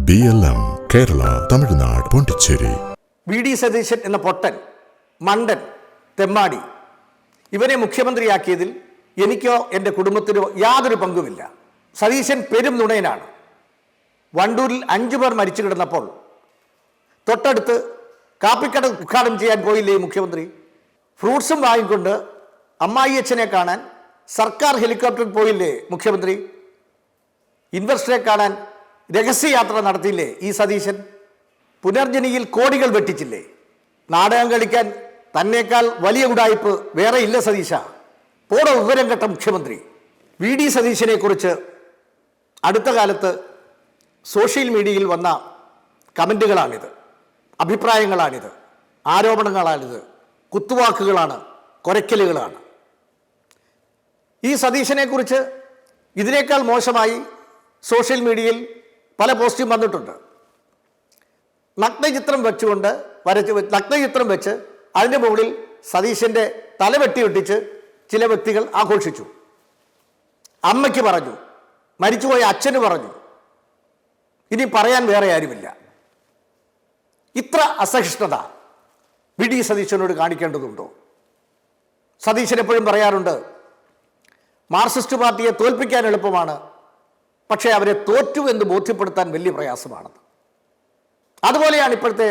BLM Kerala Tamil Nadu Pondicherry. V D Satheesan എന്ന പൊട്ടൻ, മണ്ടൻ, തെമ്മാടി ഇവനെ മുഖ്യമന്ത്രിയാക്കിയതിൽ എനിക്കോ എൻ്റെ കുടുംബത്തിനോ യാതൊരു പങ്കുമില്ല. സതീശൻ പെരും നുണയനാണ്. വണ്ടൂരിൽ 5 പേർ മരിച്ചു കിടന്നപ്പോൾ തൊട്ടടുത്ത് കാപ്പിക്കട ഉദ്ഘാടനം ചെയ്യാൻ പോയില്ലേ മുഖ്യമന്ത്രി? ഫ്രൂട്ട്സും വാങ്ങിക്കൊണ്ട് അമ്മായിയച്ഛനെ കാണാൻ സർക്കാർ ഹെലികോപ്റ്ററിൽ പോയില്ലേ മുഖ്യമന്ത്രി? ഇൻവെസ്റ്ററെ കാണാൻ രഹസ്യയാത്ര നടത്തിയില്ലേ ഈ സതീശൻ? പുനർജനിയിൽ കോടികൾ വെട്ടിച്ചില്ലേ? നാടകം കളിക്കാൻ തന്നേക്കാൾ വലിയ ഉടായിപ്പ് വേറെ ഇല്ല സതീശ. പോടെ വിവരം കെട്ട മുഖ്യമന്ത്രി. വി ഡി സതീശനെ കുറിച്ച് അടുത്ത കാലത്ത് സോഷ്യൽ മീഡിയയിൽ വന്ന കമൻറ്റുകളാണിത്, അഭിപ്രായങ്ങളാണിത്, ആരോപണങ്ങളാണിത്, കുത്തുവാക്കുകളാണ്, കുരയ്ക്കലുകളാണ്. ഈ സതീശനെ കുറിച്ച് ഇതിനേക്കാൾ മോശമായി സോഷ്യൽ മീഡിയയിൽ പല പോസ്റ്റും വന്നിട്ടുണ്ട്. നഗ്നചിത്രം വെച്ച് അതിൻ്റെ മുകളിൽ സതീശൻ്റെ തല വെട്ടിയൊട്ടിച്ച് ചില വ്യക്തികൾ ആഘോഷിച്ചു. അമ്മയ്ക്ക് പറഞ്ഞു, മരിച്ചുപോയ അച്ഛന് പറഞ്ഞു, ഇനി പറയാൻ വേറെ ആരുമില്ല. ഇത്ര അസഹിഷ്ണുത വി ഡി സതീശനോട് കാണിക്കേണ്ടതുണ്ടോ? സതീശൻ എപ്പോഴും പറയാറുണ്ട്, മാർക്സിസ്റ്റ് പാർട്ടിയെ തോൽപ്പിക്കാൻ എളുപ്പമാണ്, പക്ഷേ അവരെ തോറ്റു എന്ന് ബോധ്യപ്പെടുത്താൻ വലിയ പ്രയാസമാണെന്ന്. അതുപോലെയാണ് ഇപ്പോഴത്തെ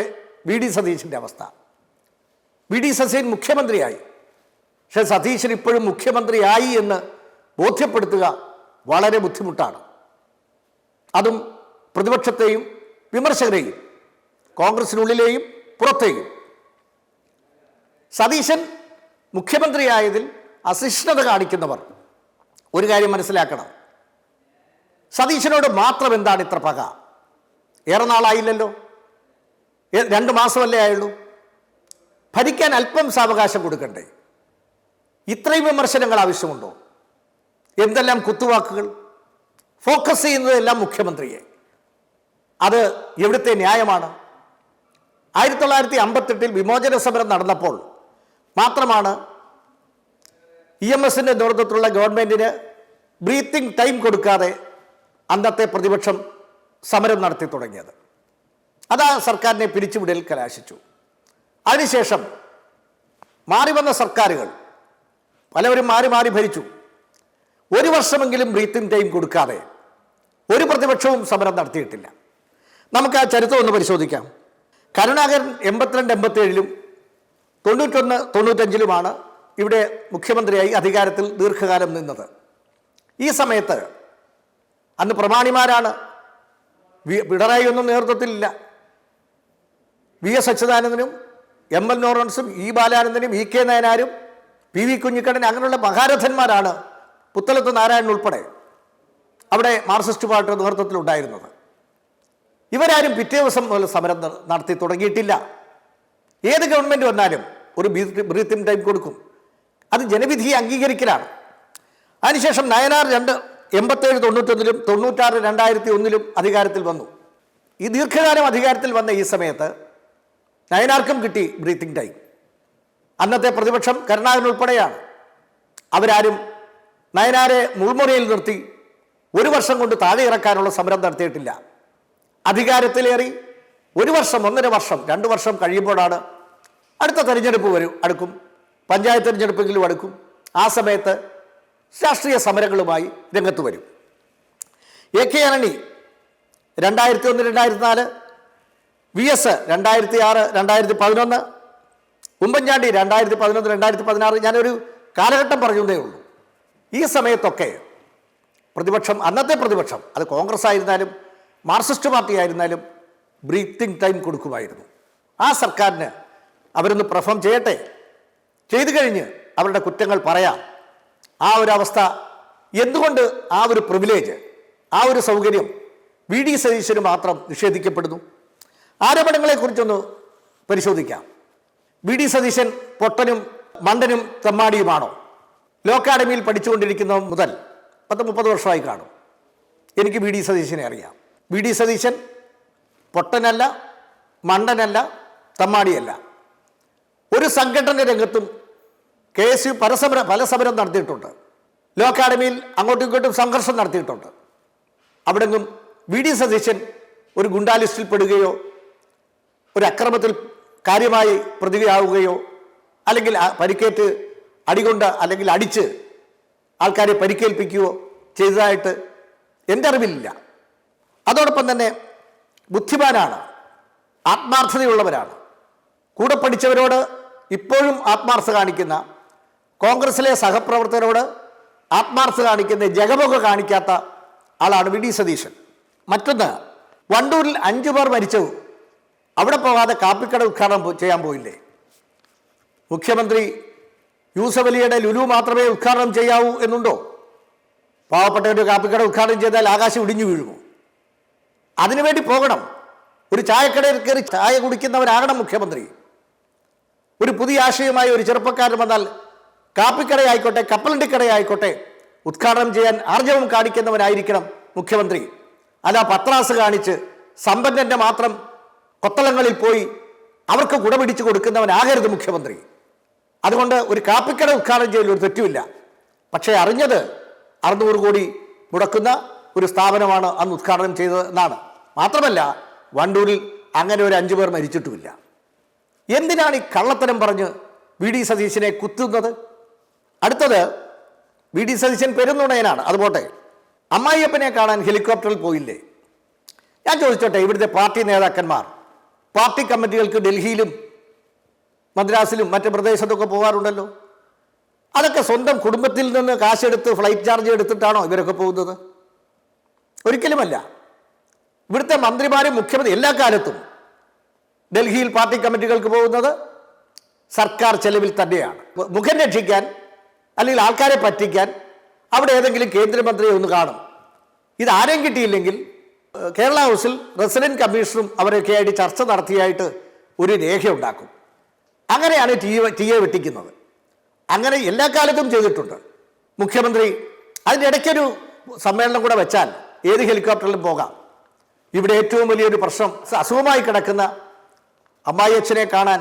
വി ഡി സതീശൻ്റെ അവസ്ഥ. വി ഡി സതീശൻ മുഖ്യമന്ത്രിയായി, പക്ഷേ സതീശൻ ഇപ്പോഴും മുഖ്യമന്ത്രിയായി എന്ന് ബോധ്യപ്പെടുത്തുക വളരെ ബുദ്ധിമുട്ടാണ്. അതും പ്രതിപക്ഷത്തെയും വിമർശകരെയും, കോൺഗ്രസിനുള്ളിലെയും പുറത്തെയും. സതീശൻ മുഖ്യമന്ത്രിയായതിൽ അസഹിഷ്ണുത കാണിക്കുന്നവർ ഒരു കാര്യം മനസ്സിലാക്കണം. സതീശനോട് മാത്രം എന്താണ് ഇത്ര പക? ഏറെ നാളായില്ലല്ലോ, 2 മാസമല്ലേ ആയുള്ളൂ. ഭരിക്കാൻ അല്പം സാവകാശം കൊടുക്കണ്ടേ? ഇത്രയും വിമർശനങ്ങൾ ആവശ്യമുണ്ടോ? എന്തെല്ലാം കുത്തുവാക്കുകൾ! ഫോക്കസ് ചെയ്യുന്നതെല്ലാം മുഖ്യമന്ത്രിയെ. അത് എവിടുത്തെ ന്യായമാണ്? 1958 വിമോചന സമരം നടന്നപ്പോൾ മാത്രമാണ് EMSന്റെ നേതൃത്വത്തിലുള്ള ഗവൺമെൻറ്റിന് ബ്രീത്തിങ് ടൈം കൊടുക്കാതെ അന്നത്തെ പ്രതിപക്ഷം സമരം നടത്തി തുടങ്ങിയത്. അത് ആ സർക്കാരിനെ പിരിച്ചുവിടൽ കലാശിച്ചു. അതിനുശേഷം മാറി വന്ന സർക്കാരുകൾ പലവരും മാറി ഭരിച്ചു. 1 വർഷമെങ്കിലും ബ്രീത്തിങ് ടൈം കൊടുക്കാതെ ഒരു പ്രതിപക്ഷവും സമരം നടത്തിയിട്ടില്ല. നമുക്ക് ആ ചരിത്രം ഒന്ന് പരിശോധിക്കാം. കരുണാകരൻ 82-87 91-95 ഇവിടെ മുഖ്യമന്ത്രിയായി അധികാരത്തിൽ ദീർഘകാലം നിന്നത്. ഈ സമയത്ത് അന്ന് പ്രമാണിമാരാണ്. പിണറായി ഒന്നും നേതൃത്വത്തിലില്ല. VS അച്യുതാനന്ദനും ML ലോറൻസും ബാലാനന്ദനും EK നയനാരും PV Kunhikannan അങ്ങനെയുള്ള മഹാരഥന്മാരാണ്, പുത്തലത്ത് നാരായണൻ ഉൾപ്പെടെ അവിടെ മാർക്സിസ്റ്റ് പാർട്ടിയുടെ നേതൃത്വത്തിലുണ്ടായിരുന്നത്. ഇവരാരും പിറ്റേ ദിവസം മുതൽ സമരം നടത്തി തുടങ്ങിയിട്ടില്ല. ഏത് ഗവൺമെൻറ് വന്നാലും ഒരു ബ്രീത്തിങ് ടൈം കൊടുക്കും. അത് ജനവിധിയെ അംഗീകരിക്കലാണ്. അതിനുശേഷം നയനാർ 87-91 96-2001 അധികാരത്തിൽ വന്നു. ഈ ദീർഘകാലം അധികാരത്തിൽ വന്ന ഈ സമയത്ത് നയനാർക്കും കിട്ടി ബ്രീത്തിങ് ടൈം. അന്നത്തെ പ്രതിപക്ഷം കരുണാകരൻ ഉൾപ്പെടെയാണ്. അവരാരും നയനാരെ മുൾമുനയിൽ നിർത്തി 1 വർഷം കൊണ്ട് താഴെ ഇറക്കാനുള്ള സമരം നടത്തിയിട്ടില്ല. അധികാരത്തിലേറി 1 വർഷം, 1.5 വർഷം, 2 വർഷം കഴിയുമ്പോഴാണ് അടുത്ത തെരഞ്ഞെടുപ്പ് അടുക്കും, പഞ്ചായത്ത് തെരഞ്ഞെടുപ്പെങ്കിലും അടുക്കും. ആ സമയത്ത് രാഷ്ട്രീയ സമരങ്ങളുമായി രംഗത്ത് വരും. AK Antony 2001-2004, VS 2006-2011, Oommen Chandy 2011-2016. ഞാനൊരു കാലഘട്ടം പറഞ്ഞതേ ഉള്ളൂ. ഈ സമയത്തൊക്കെ പ്രതിപക്ഷം, അന്നത്തെ പ്രതിപക്ഷം, അത് കോൺഗ്രസ് ആയിരുന്നാലും മാർക്സിസ്റ്റ് പാർട്ടി ആയിരുന്നാലും ബ്രീത്തിങ് ടൈം കൊടുക്കുമായിരുന്നു. ആ സർക്കാരിന് അവരൊന്ന് പെർഫോം ചെയ്യട്ടെ, ചെയ്തു കഴിഞ്ഞ് അവരുടെ കുറ്റങ്ങൾ പറയാം. ആ ഒരു അവസ്ഥ എന്തുകൊണ്ട്, ആ ഒരു പ്രിവിലേജ്, ആ ഒരു സൗകര്യം വി ഡി സതീശന് മാത്രം നിഷേധിക്കപ്പെടുന്നു? ആരോപണങ്ങളെക്കുറിച്ചൊന്ന് പരിശോധിക്കാം. വി ഡി സതീശൻ പൊട്ടനും മണ്ടനും തെമ്മാടിയുമാണോ? ലോ അക്കാഡമിയിൽ പഠിച്ചുകൊണ്ടിരിക്കുന്ന മുതൽ 10-30 വർഷമായി കാണും എനിക്ക് വി ഡി സതീശനെ അറിയാം. വി ഡി സതീശൻ പൊട്ടനല്ല, മണ്ടനല്ല, തെമ്മാടിയല്ല. ഒരു സംഘടന രംഗത്തും KSU പല സമരം നടത്തിയിട്ടുണ്ട്. ലോ അക്കാഡമിയിൽ അങ്ങോട്ടും ഇങ്ങോട്ടും സംഘർഷം നടത്തിയിട്ടുണ്ട്. അവിടെങ്ങും വി ഡി സതീശൻ ഒരു ഗുണ്ടാ ലിസ്റ്റിൽ പെടുകയോ ഒരു അക്രമത്തിൽ കാര്യമായി പ്രതിയാവുകയോ അല്ലെങ്കിൽ പരിക്കേറ്റ് അടികൊണ്ട് അല്ലെങ്കിൽ അടിച്ച് ആൾക്കാരെ പരിക്കേൽപ്പിക്കുകയോ ചെയ്തതായിട്ട് എൻ്റെ അറിവിലില്ല. അതോടൊപ്പം തന്നെ ബുദ്ധിമാനാണ്, ആത്മാർത്ഥതയുള്ളവരാണ്. കൂടെ പഠിച്ചവരോട് ഇപ്പോഴും ആത്മാർത്ഥത കാണിക്കുന്ന, കോൺഗ്രസിലെ സഹപ്രവർത്തകരോട് ആത്മാർത്ഥത കാണിക്കുന്ന, ജഗമൊക കാണിക്കാത്ത ആളാണ് വി ഡി സതീശൻ. മറ്റൊന്ന്, വണ്ടൂരിൽ 5 പേർ മരിച്ചു, അവിടെ പോകാതെ കാപ്പിക്കട ഉദ്ഘാടനം ചെയ്യാൻ പോയില്ലേ? മുഖ്യമന്ത്രി യൂസഫ് അലിയുടെ ലുലു മാത്രമേ ഉദ്ഘാടനം ചെയ്യാവൂ എന്നുണ്ടോ? പാവപ്പെട്ടവരുടെ കാപ്പിക്കട ഉദ്ഘാടനം ചെയ്താൽ ആകാശം ഇടിഞ്ഞു വീഴുമോ? അതിനുവേണ്ടി പോകണം. ഒരു ചായക്കടയിൽ കയറി ചായ കുടിക്കുന്നവരാകണം മുഖ്യമന്ത്രി. ഒരു പുതിയ ആശയമായി ഒരു ചെറുപ്പക്കാരൻ വന്നാൽ കാപ്പിക്കടയായിക്കോട്ടെ, കപ്പലണ്ടിക്കടയായിക്കോട്ടെ, ഉദ്ഘാടനം ചെയ്യാൻ ആർജവം കാണിക്കുന്നവനായിരിക്കണം മുഖ്യമന്ത്രി. അല്ല പത്രാസ് കാണിച്ച് സമ്പന്നന്റെ മാത്രം കൊത്തളങ്ങളിൽ പോയി അവർക്ക് കുടപിടിച്ച് കൊടുക്കുന്നവനാകരുത് മുഖ്യമന്ത്രി. അതുകൊണ്ട് ഒരു കാപ്പിക്കട ഉദ്ഘാടനം ചെയ്യൽ ഒരു തെറ്റുമില്ല. പക്ഷേ അറിഞ്ഞത് 600 കോടി മുടക്കുന്ന ഒരു സ്ഥാപനമാണ് അന്ന് ഉദ്ഘാടനം ചെയ്തതെന്നാണ്. മാത്രമല്ല വണ്ടൂരിൽ അങ്ങനെ ഒരു 5 പേർ മരിച്ചിട്ടുമില്ല. എന്തിനാണ് ഈ കള്ളത്തരം പറഞ്ഞ് വി ഡി സതീശനെ കുത്തുന്നത്? അടുത്തത്, വി ഡി സതീശൻ പെരുന്നുണയനാണ്. അതുപോട്ടെ, അമ്മായിയപ്പനെ കാണാൻ ഹെലികോപ്റ്ററിൽ പോയില്ലേ? ഞാൻ ചോദിച്ചോട്ടെ, ഇവിടുത്തെ പാർട്ടി നേതാക്കന്മാർ പാർട്ടി കമ്മിറ്റികൾക്ക് ഡൽഹിയിലും മദ്രാസിലും മറ്റ് പ്രദേശത്തൊക്കെ പോകാറുണ്ടല്ലോ. അതൊക്കെ സ്വന്തം കുടുംബത്തിൽ നിന്ന് കാശെടുത്ത് ഫ്ലൈറ്റ് ചാർജ് എടുത്തിട്ടാണോ ഇവരൊക്കെ പോകുന്നത്? ഒരിക്കലുമല്ല. ഇവിടുത്തെ മന്ത്രിമാരും മുഖ്യമന്ത്രി എല്ലാ കാലത്തും ഡൽഹിയിൽ പാർട്ടി കമ്മിറ്റികൾക്ക് പോകുന്നത് സർക്കാർ ചെലവിൽ തന്നെയാണ്. മുഖം രക്ഷിക്കാൻ അല്ലെങ്കിൽ ആൾക്കാരെ പറ്റിക്കാൻ അവിടെ ഏതെങ്കിലും കേന്ദ്രമന്ത്രിയെ ഒന്ന് കാണും. ഇതാരെയും കിട്ടിയില്ലെങ്കിൽ കേരള ഹൗസിൽ റെസിഡന്റ് കമ്മീഷണറും അവരൊക്കെ ആയിട്ട് ചർച്ച നടത്തിയായിട്ട് ഒരു രേഖ ഉണ്ടാക്കും. അങ്ങനെയാണ് ടി എ വെട്ടിക്കുന്നത്. അങ്ങനെ എല്ലാ കാലത്തും ചെയ്തിട്ടുണ്ട് മുഖ്യമന്ത്രി. അതിൻ്റെ ഇടയ്ക്കൊരു സമ്മേളനം കൂടെ വെച്ചാൽ ഏത് ഹെലികോപ്റ്ററിലും പോകാം. ഇവിടെ ഏറ്റവും വലിയൊരു പ്രശ്നം അസുഖമായി കിടക്കുന്ന അമ്മായിയച്ഛനെ കാണാൻ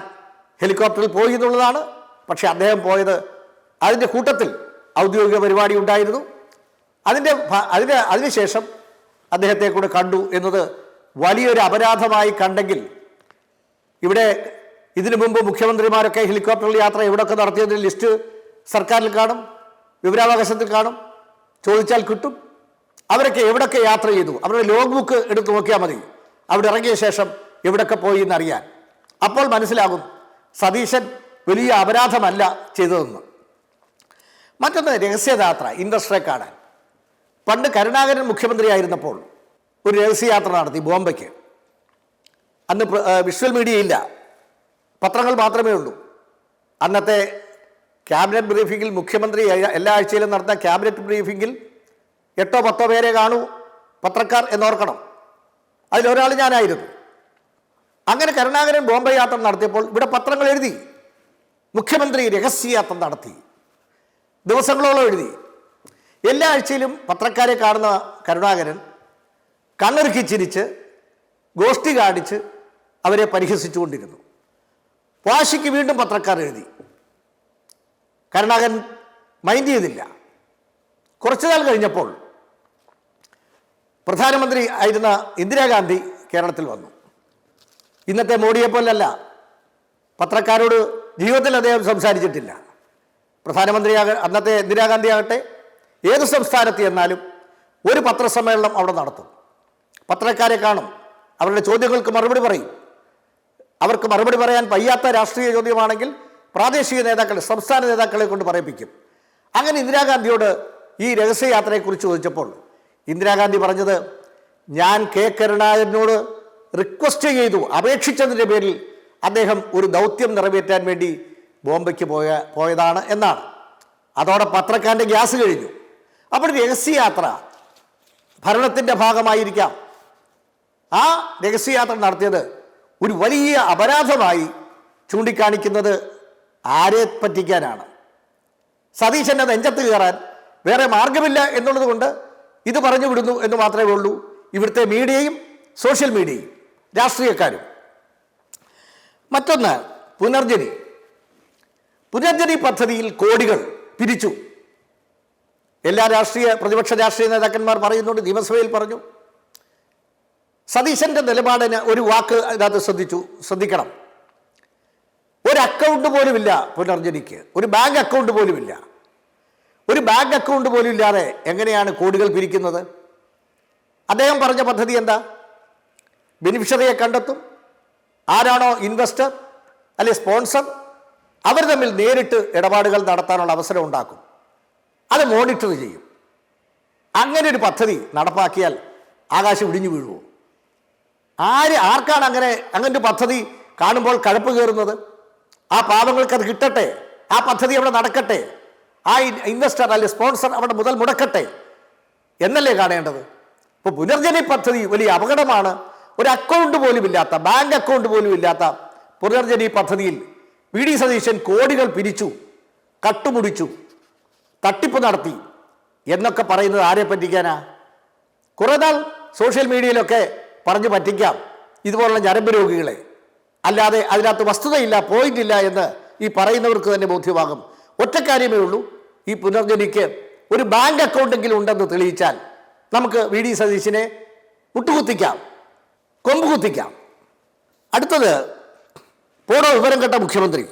ഹെലികോപ്റ്ററിൽ പോയി എന്നുള്ളതാണ്. പക്ഷേ അദ്ദേഹം പോയത് അതിൻ്റെ കൂട്ടത്തിൽ ഔദ്യോഗിക പരിപാടി ഉണ്ടായിരുന്നു. അതിനുശേഷം അദ്ദേഹത്തെ കൂടെ കണ്ടു എന്നത് വലിയൊരു അപരാധമായി കണ്ടെങ്കിൽ, ഇവിടെ ഇതിനു മുമ്പ് മുഖ്യമന്ത്രിമാരൊക്കെ ഹെലികോപ്റ്ററിൽ യാത്ര എവിടെയൊക്കെ നടത്തിയതിൻ്റെ ലിസ്റ്റ് സർക്കാരിൽ കാണും, വിവരാവകാശത്തിൽ കാണും, ചോദിച്ചാൽ കിട്ടും. അവരൊക്കെ എവിടെയൊക്കെ യാത്ര ചെയ്തു, അവരുടെ ലോഗ് ബുക്ക് എടുത്ത് നോക്കിയാൽ മതി, അവിടെ ഇറങ്ങിയ ശേഷം എവിടെയൊക്കെ പോയി എന്നറിയാൻ. അപ്പോൾ മനസ്സിലാകും സതീശൻ വലിയ അപരാധമല്ല ചെയ്തതെന്ന്. മറ്റൊന്ന്, രഹസ്യയാത്ര ഇൻഡസ്ട്രിയെ കാണാൻ. പണ്ട് കരുണാകരൻ മുഖ്യമന്ത്രിയായിരുന്നപ്പോൾ ഒരു രഹസ്യയാത്ര നടത്തി ബോംബെക്ക്. അന്ന് വിഷ്വൽ മീഡിയ ഇല്ല, പത്രങ്ങൾ മാത്രമേ ഉള്ളൂ. അന്നത്തെ ക്യാബിനറ്റ് ബ്രീഫിങ്ങിൽ മുഖ്യമന്ത്രി എല്ലാ ആഴ്ചയിലും നടന്ന ക്യാബിനറ്റ് ബ്രീഫിങ്ങിൽ 8-10 പേരെ കാണൂ പത്രക്കാർ എന്നോർക്കണം. അതിലൊരാൾ ഞാനായിരുന്നു. അങ്ങനെ കരുണാകരൻ ബോംബെ യാത്ര നടത്തിയപ്പോൾ ഇവിടെ പത്രങ്ങൾ എഴുതി മുഖ്യമന്ത്രി രഹസ്യയാത്ര നടത്തി. ദിവസങ്ങളോളം എഴുതി. എല്ലാ ആഴ്ചയിലും പത്രക്കാരെ കാണുന്ന കരുണാകരൻ കണ്ണിറുക്കി ചിരിച്ച് ഗോഷ്ഠി കാണിച്ച് അവരെ പരിഹസിച്ചുകൊണ്ടിരുന്നു. വാശിക്ക് വീണ്ടും പത്രക്കാർ എഴുതി. കരുണാകരൻ മൈൻഡ് ചെയ്തില്ല. കുറച്ചുനാൾ കഴിഞ്ഞപ്പോൾ പ്രധാനമന്ത്രി ആയിരുന്ന ഇന്ദിരാഗാന്ധി കേരളത്തിൽ വന്നു. ഇന്നത്തെ മോഡിയെപ്പോലല്ല, പത്രക്കാരോട് ജീവിതത്തിൽ അദ്ദേഹം സംസാരിച്ചിട്ടില്ല. അന്നത്തെ ഇന്ദിരാഗാന്ധി ആകട്ടെ ഏത് സംസ്ഥാനത്ത് ചെന്നാലും ഒരു പത്രസമ്മേളനം അവിടെ നടത്തും. പത്രക്കാരെ കാണും, അവരുടെ ചോദ്യങ്ങൾക്ക് മറുപടി പറയും. അവർക്ക് മറുപടി പറയാൻ വയ്യാത്ത രാഷ്ട്രീയ ചോദ്യമാണെങ്കിൽ പ്രാദേശിക നേതാക്കളെ, സംസ്ഥാന നേതാക്കളെ കൊണ്ട് പറയിപ്പിക്കും. അങ്ങനെ ഇന്ദിരാഗാന്ധിയോട് ഈ രഹസ്യയാത്രയെക്കുറിച്ച് ചോദിച്ചപ്പോൾ ഇന്ദിരാഗാന്ധി പറഞ്ഞത്, ഞാൻ കെ കരുണാകരനോട് റിക്വസ്റ്റ് ചെയ്തു, അപേക്ഷിച്ചതിൻ്റെ പേരിൽ അദ്ദേഹം ഒരു ദൗത്യം നിറവേറ്റാൻ വേണ്ടി ബോംബെക്ക് പോയതാണ് എന്നാണ്. അതോടെ പത്രക്കാരൻ്റെ ഗ്യാസ് കഴിഞ്ഞു. അപ്പോൾ രഹസ്യയാത്ര ഭരണത്തിൻ്റെ ഭാഗമായിരിക്കാം. ആ രഹസ്യയാത്ര നടത്തിയത് ഒരു വലിയ അപരാധമായി ചൂണ്ടിക്കാണിക്കുന്നത് ആരെ പറ്റിക്കാനാണ്? സതീശൻ്റെ നെഞ്ചത്ത് കയറാൻ വേറെ മാർഗമില്ല എന്നുള്ളത് കൊണ്ട് ഇത് പറഞ്ഞു വിടുന്നു എന്ന് മാത്രമേ ഉള്ളൂ ഇവിടുത്തെ മീഡിയയും സോഷ്യൽ മീഡിയയും രാഷ്ട്രീയക്കാരും. മറ്റൊന്ന്, പുനർജനി പദ്ധതിയിൽ കോടികൾ പിരിച്ചു. എല്ലാ പ്രതിപക്ഷ രാഷ്ട്രീയ നേതാക്കന്മാർ പറയുന്നുണ്ട്, നിയമസഭയിൽ പറഞ്ഞു. സതീശൻ്റെ നിലപാടിന് ഒരു വാക്ക് അതിനകത്ത് ശ്രദ്ധിക്കണം. ഒരു അക്കൗണ്ട് പോലുമില്ല പുനർജനിക്ക്, ഒരു ബാങ്ക് അക്കൗണ്ട് പോലുമില്ല. ഒരു ബാങ്ക് അക്കൗണ്ട് പോലും ഇല്ലാതെ എങ്ങനെയാണ് കോടികൾ പിരിക്കുന്നത്? അദ്ദേഹം പറഞ്ഞ പദ്ധതി എന്താ? ബെനിഫിഷ്യറിയെ കണ്ടെത്തും, ആരാണോ ഇൻവെസ്റ്റർ അല്ലെ സ്പോൺസർ അവർ തമ്മിൽ നേരിട്ട് ഇടപാടുകൾ നടത്താനുള്ള അവസരം ഉണ്ടാക്കും, അത് മോണിറ്റർ ചെയ്യും. അങ്ങനെ ഒരു പദ്ധതി നടപ്പാക്കിയാൽ ആകാശം ഇടിഞ്ഞു വീഴുമോ? ആർക്കാണ് അങ്ങനൊരു പദ്ധതി കാണുമ്പോൾ കഴപ്പ് കയറുന്നത്? ആ പാവങ്ങൾക്ക് അത് കിട്ടട്ടെ, ആ പദ്ധതി അവിടെ നടക്കട്ടെ, ആ ഇൻവെസ്റ്റർ അല്ലെ സ്പോൺസർ അവിടെ മുതൽ മുടക്കട്ടെ എന്നല്ലേ കാണേണ്ടത്? ഇപ്പോൾ പുനർജനി പദ്ധതി വലിയ അപകടമാണ്. ഒരു അക്കൗണ്ട് പോലും ഇല്ലാത്ത, ബാങ്ക് അക്കൗണ്ട് പോലും ഇല്ലാത്ത പുനർജനി പദ്ധതിയിൽ വി.ഡി. സതീശൻ കോടികൾ പിരിച്ചു, കട്ടുമുടിച്ചു, തട്ടിപ്പ് നടത്തി എന്നൊക്കെ പറയുന്നത് ആരെ പറ്റിക്കാനാ? കുറേ നാൾ സോഷ്യൽ മീഡിയയിലൊക്കെ പറഞ്ഞു പറ്റിക്കാം ഇതുപോലുള്ള ഞരമ്പ് രോഗികളെ, അല്ലാതെ അതിനകത്ത് വസ്തുതയില്ല, പോയിന്റ് ഇല്ല എന്ന് ഈ പറയുന്നവർക്ക് തന്നെ ബോധ്യമാകും. ഒറ്റക്കാര്യമേ ഉള്ളൂ, ഈ പുനർജനിക്ക് ഒരു ബാങ്ക് അക്കൗണ്ടെങ്കിലും ഉണ്ടെന്ന് തെളിയിച്ചാൽ നമുക്ക് വി.ഡി. സതീശനെ മുട്ടുകുത്തിക്കാം, കൊമ്പ് കുത്തിക്കാം. അടുത്തത്, പോടോ വിവരം കേട്ട മുഖ്യമന്ത്രി.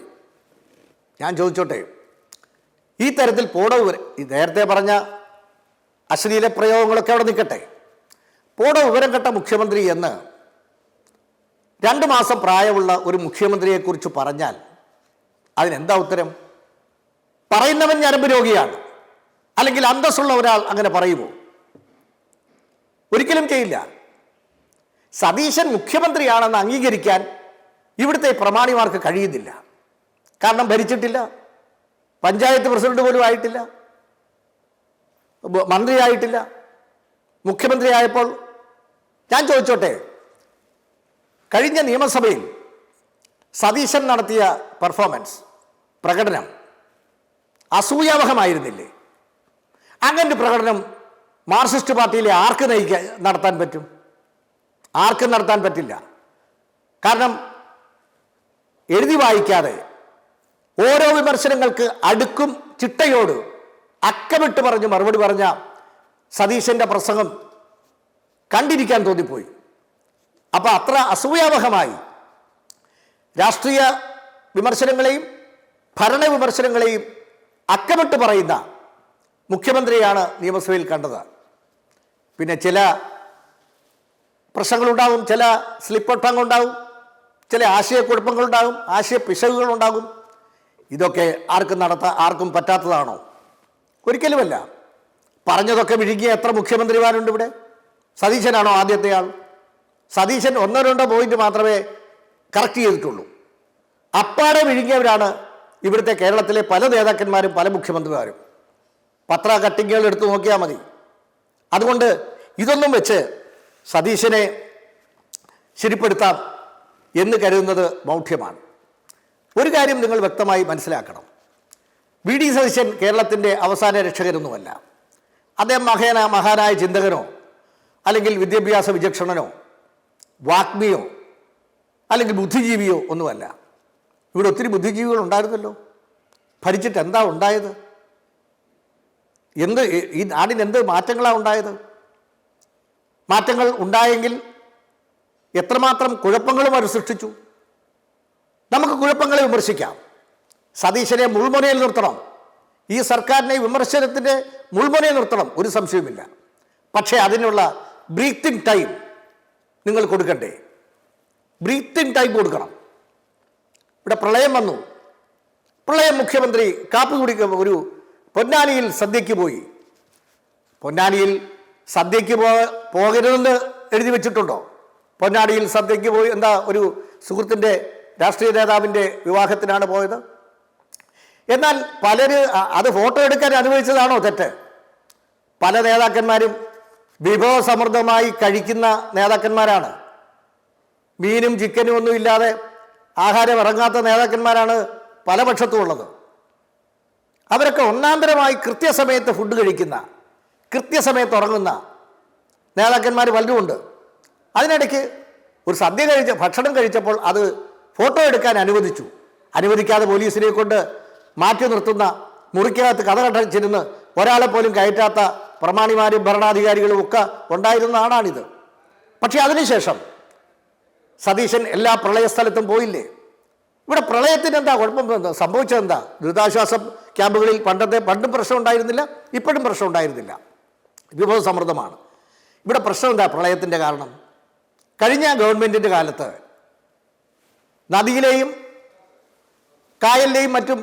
ഞാൻ ചോദിച്ചോട്ടെ, ഈ തരത്തിൽ പോടോ ഈ നേരത്തെ പറഞ്ഞ അശ്ലീല പ്രയോഗങ്ങളൊക്കെ അവിടെ നിൽക്കട്ടെ, പോടോ വിവരം കേട്ട മുഖ്യമന്ത്രി എന്ന് 2 മാസം പ്രായമുള്ള ഒരു മുഖ്യമന്ത്രിയെക്കുറിച്ച് പറഞ്ഞാൽ അതിനെന്താ ഉത്തരം? പറയുന്നവൻ ഞരമ്പ് രോഗിയാണ്, അല്ലെങ്കിൽ അന്തസ്സുള്ള ഒരാൾ അങ്ങനെ പറയുമോ? ഒരിക്കലും ചെയ്യില്ല. സതീശൻ മുഖ്യമന്ത്രിയാണെന്ന് അംഗീകരിക്കാൻ ഇവിടുത്തെ പ്രമാണിമാർക്ക് കഴിയുന്നില്ല. കാരണം ഭരിച്ചിട്ടില്ല, പഞ്ചായത്ത് പ്രസിഡന്റ് പോലും ആയിട്ടില്ല, മന്ത്രിയായിട്ടില്ല. മുഖ്യമന്ത്രിയായപ്പോൾ ഞാൻ ചോദിച്ചോട്ടെ, കഴിഞ്ഞ നിയമസഭയിൽ സതീശൻ നടത്തിയ പെർഫോമൻസ്, പ്രകടനം അസൂയാവഹമായിരുന്നില്ലേ? അങ്ങനൊരു പ്രകടനം മാർക്സിസ്റ്റ് പാർട്ടിയിലെ ആർക്ക് നടത്താൻ പറ്റും? ആർക്കും നടത്താൻ പറ്റില്ല. കാരണം എഴുതി വായിക്കാതെ ഓരോ വിമർശനങ്ങൾക്ക് അടുക്കും ചിട്ടയോട് അക്കമിട്ട് പറഞ്ഞ് മറുപടി പറഞ്ഞ സതീശൻ്റെ പ്രസംഗം കണ്ടിരിക്കാൻ തോന്നിപ്പോയി. അപ്പോൾ അത്ര അസൂയാവഹമായി രാഷ്ട്രീയ വിമർശനങ്ങളെയും ഭരണ വിമർശനങ്ങളെയും അക്കമിട്ട് പറയുന്ന മുഖ്യമന്ത്രിയാണ് നിയമസഭയിൽ കണ്ടത്. പിന്നെ ചില പ്രശ്നങ്ങളുണ്ടാകും, ചില സ്ലിപ്പട്ടങ്ങളുണ്ടാകും, ചില ആശയക്കുഴപ്പങ്ങളുണ്ടാകും, ആശയ പിശകുകളുണ്ടാകും. ഇതൊക്കെ ആർക്കും പറ്റാത്തതാണോ? ഒരിക്കലുമല്ല. പറഞ്ഞതൊക്കെ വിഴുങ്ങിയ എത്ര മുഖ്യമന്ത്രിമാരുണ്ട് ഇവിടെ? സതീശനാണോ ആദ്യത്തെ ആൾ? സതീശൻ 1-2 പോയിന്റ് മാത്രമേ കറക്റ്റ് ചെയ്തിട്ടുള്ളൂ. അപ്പാടെ വിഴുങ്ങിയവരാണ് ഇവിടുത്തെ കേരളത്തിലെ പല നേതാക്കന്മാരും പല മുഖ്യമന്ത്രിമാരും. പത്ര കട്ടിങ്ങുകൾ എടുത്തു നോക്കിയാൽ മതി. അതുകൊണ്ട് ഇതൊന്നും വെച്ച് സതീശനെ ശരിപ്പെടുത്താം എന്ന് കരുതുന്നത് മൗഢ്യമാണ്. ഒരു കാര്യം നിങ്ങൾ വ്യക്തമായി മനസ്സിലാക്കണം, വി.ഡി. സതീശൻ കേരളത്തിൻ്റെ അവസാന രക്ഷകരൊന്നുമല്ല. അദ്ദേഹം മഹാനായ ചിന്തകനോ അല്ലെങ്കിൽ വിദ്യാഭ്യാസ വിചക്ഷണനോ വാഗ്മിയോ അല്ലെങ്കിൽ ബുദ്ധിജീവിയോ ഒന്നുമല്ല. ഇവിടെ ഒത്തിരി ബുദ്ധിജീവികൾ ഉണ്ടായിരുന്നല്ലോ. ഭരിച്ചിട്ട് എന്താ ഉണ്ടായത്? ഈ നാടിന് എന്ത് മാറ്റങ്ങളാണ് ഉണ്ടായത്? മാറ്റങ്ങൾ ഉണ്ടായെങ്കിൽ എത്രമാത്രം കുഴപ്പങ്ങളും അവർ സൃഷ്ടിച്ചു. നമുക്ക് കുഴപ്പങ്ങളെ വിമർശിക്കാം, സതീശനെ മുൾമുനയിൽ നിർത്തണം, ഈ സർക്കാരിനെ വിമർശനത്തിൻ്റെ മുൾമുനയിൽ നിർത്തണം, ഒരു സംശയവുമില്ല. പക്ഷേ അതിനുള്ള ബ്രീത്തിങ് ടൈം നിങ്ങൾ കൊടുക്കണ്ടേ? ബ്രീത്തിങ് ടൈം കൊടുക്കണം. ഇവിടെ പ്രളയം വന്നു, പ്രളയം മുഖ്യമന്ത്രി കാപ്പി കുടിക്കുക, ഒരു പൊന്നാനിയിൽ സദ്യയ്ക്ക് പോയി. പൊന്നാനിയിൽ സദ്യയ്ക്ക് പോകരുതെന്ന് എഴുതി വെച്ചിട്ടുണ്ടോ? പൊന്നാനിയിൽ സദ്യയ്ക്ക് പോയി എന്താ? ഒരു സുഹൃത്തിൻ്റെ രാഷ്ട്രീയ നേതാവിൻ്റെ വിവാഹത്തിനാണ് പോയത്. എന്നാൽ അത് ഫോട്ടോ എടുക്കാൻ അനുവദിച്ചതാണോ തെറ്റ്? പല നേതാക്കന്മാരും വിഭവസമൃദ്ധമായി കഴിക്കുന്ന നേതാക്കന്മാരാണ്. മീനും ചിക്കനും ഒന്നും ഇല്ലാതെ ആഹാരം ഇറങ്ങാത്ത നേതാക്കന്മാരാണ് പല പക്ഷത്തും ഉള്ളത്. അവരൊക്കെ ഒന്നാന്തരമായി കൃത്യസമയത്ത് ഫുഡ് കഴിക്കുന്ന, കൃത്യസമയത്ത് ഉറങ്ങുന്ന നേതാക്കന്മാർ പലരുമുണ്ട്. അതിനിടയ്ക്ക് ഒരു ഭക്ഷണം കഴിച്ചപ്പോൾ അത് ഫോട്ടോ എടുക്കാൻ അനുവദിക്കാതെ പോലീസിനെ കൊണ്ട് മാറ്റി നിർത്തുന്ന, മുറിക്കകത്ത് കഥ കടച്ചിരുന്ന് ഒരാളെ പോലും കയറ്റാത്ത പ്രമാണിമാരും ഭരണാധികാരികളും ഒക്കെ ഉണ്ടായിരുന്ന ആളാണിത്. പക്ഷേ അതിനുശേഷം സതീശൻ എല്ലാ പ്രളയസ്ഥലത്തും പോയില്ലേ? ഇവിടെ പ്രളയത്തിന് എന്താ കുഴപ്പം? സംഭവിച്ചതെന്താ? ദുരിതാശ്വാസ ക്യാമ്പുകളിൽ പണ്ടും പ്രശ്നം ഉണ്ടായിരുന്നില്ല, ഇപ്പോഴും പ്രശ്നം ഉണ്ടായിരുന്നില്ല, വിഭവസമൃദ്ധമാണ്. ഇവിടെ പ്രശ്നം എന്താ? പ്രളയത്തിൻ്റെ കാരണം കഴിഞ്ഞ ഗവൺമെൻറ്റിൻ്റെ കാലത്ത് നദിയിലെയും കായലിലെയും മറ്റും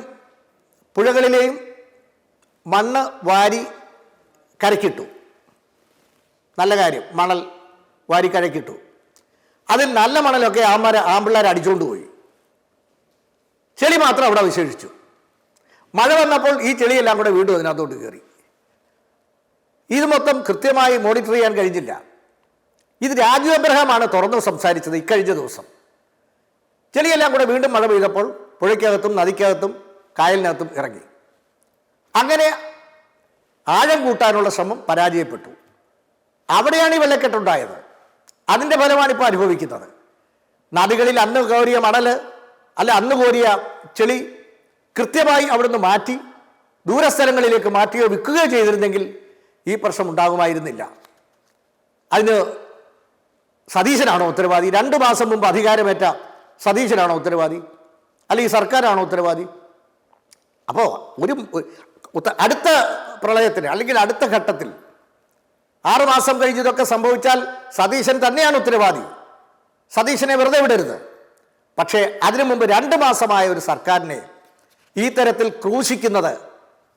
പുഴകളിലെയും മണ്ണ് വാരി കരക്കിട്ടു. നല്ല കാര്യം, മണൽ വാരി കരക്കിട്ടു. അതിൽ നല്ല മണലൊക്കെ ആമ്പിള്ളേർ അടിച്ചുകൊണ്ട് പോയി, ചെളി മാത്രം അവിടെ വിശേഷിച്ചു. മഴ വന്നപ്പോൾ ഈ ചെളിയെല്ലാം കൂടെ വീണ്ടും അതിനകത്തോട്ട് കയറി. ഇത് മൊത്തം കൃത്യമായി മോണിറ്റർ ചെയ്യാൻ കഴിഞ്ഞില്ല. ഇത് രാജു എബ്രഹാമാണ് തുറന്നു സംസാരിച്ചത് ഇക്കഴിഞ്ഞ ദിവസം. ചെളിയെല്ലാം കൂടെ വീണ്ടും മഴ പെയ്തപ്പോൾ പുഴയ്ക്കകത്തും നദിക്കകത്തും കായലിനകത്തും ഇറങ്ങി. അങ്ങനെ ആഴം കൂട്ടാനുള്ള ശ്രമം പരാജയപ്പെട്ടു. അവിടെയാണ് ഈ വെള്ളക്കെട്ടുണ്ടായത്. അതിൻ്റെ ഫലമാണ് ഇപ്പോൾ അനുഭവിക്കുന്നത്. നദികളിൽ അന്ന് കോരിയ മണൽ അന്ന് കോരിയ ചെളി കൃത്യമായി അവിടുന്ന് മാറ്റി ദൂരസ്ഥലങ്ങളിലേക്ക് മാറ്റുകയോ വിൽക്കുകയോ ചെയ്തിരുന്നെങ്കിൽ ഈ പ്രശ്നം ഉണ്ടാകുമായിരുന്നില്ല. അതിന് സതീശനാണോ ഉത്തരവാദി? 2 മാസം മുമ്പ് അധികാരമേറ്റ സതീശനാണോ ഉത്തരവാദി? അല്ലെങ്കിൽ സർക്കാരാണോ ഉത്തരവാദി? അപ്പോൾ അടുത്ത പ്രളയത്തിന് അല്ലെങ്കിൽ അടുത്ത ഘട്ടത്തിൽ 6 മാസം കഴിഞ്ഞതൊക്കെ സംഭവിച്ചാൽ സതീശൻ തന്നെയാണ് ഉത്തരവാദി. സതീശനെ വെറുതെ വിടരുത്. പക്ഷേ അതിനു മുമ്പ് 2 മാസമായ ഒരു സർക്കാരിനെ ഈ തരത്തിൽ ക്രൂശിക്കുന്നത്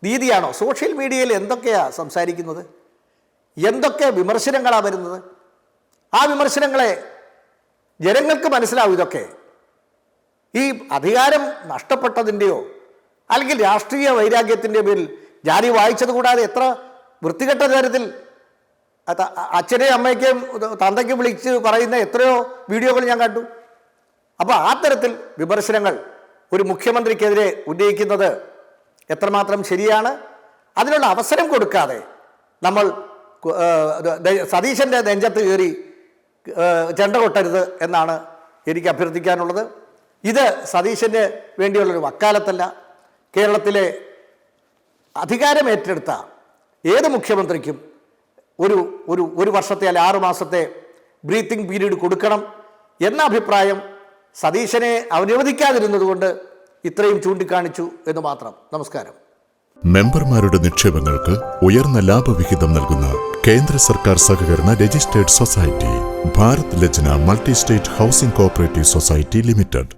നീതിയാണോ? സോഷ്യൽ മീഡിയയിൽ എന്തൊക്കെയാണ് സംസാരിക്കുന്നത്, എന്തൊക്കെ വിമർശനങ്ങളാണ് വരുന്നത്. ആ വിമർശനങ്ങളെ ജനങ്ങൾക്ക് മനസ്സിലാവും. ഇതൊക്കെ ഈ അധികാരം നഷ്ടപ്പെട്ടതിൻ്റെയോ അല്ലെങ്കിൽ രാഷ്ട്രീയ വൈരാഗ്യത്തിൻ്റെ പേരിൽ ജാതി വായിച്ചത് കൂടാതെ എത്ര വൃത്തികെട്ട തരത്തിൽ അച്ഛനെയും അമ്മയ്ക്കും തന്തയ്ക്കും വിളിച്ച് പറയുന്ന എത്രയോ വീഡിയോകൾ ഞാൻ കണ്ടു. അപ്പോൾ ആ തരത്തിൽ വിമർശനങ്ങൾ ഒരു മുഖ്യമന്ത്രിക്കെതിരെ ഉന്നയിക്കുന്നത് എത്രമാത്രം ശരിയാണ്? അതിനുള്ള അവസരം കൊടുക്കാതെ നമ്മൾ സതീശൻ്റെ നെഞ്ചത്ത് കയറി ചെണ്ട കൊട്ടരുത് എന്നാണ് എനിക്ക് അഭ്യർത്ഥിക്കാനുള്ളത്. ഇത് സതീശന് വേണ്ടിയുള്ളൊരു വക്കാലത്തല്ല. കേരളത്തിലെ അധികാരം ഏറ്റെടുത്ത ഏത് മുഖ്യമന്ത്രിക്കും ഒരു വർഷത്തെ അല്ല 6 മാസത്തെ ബ്രീത്തിങ് പീരീഡ് കൊടുക്കണം എന്ന അഭിപ്രായം സതീശനെ അനുവദിക്കാതിരുന്നതുകൊണ്ട് ഇത്രയും ചൂണ്ടിക്കാണിച്ചു എന്ന് മാത്രം. നമസ്കാരം. മെമ്പർമാരുടെ നിക്ഷേപങ്ങൾക്ക് ഉയർന്ന ലാഭവിഹിതം നൽകുന്ന കേന്ദ്ര സർക്കാർ സഹകരണ registered society Bharat Lajna multi state housing cooperative society limited.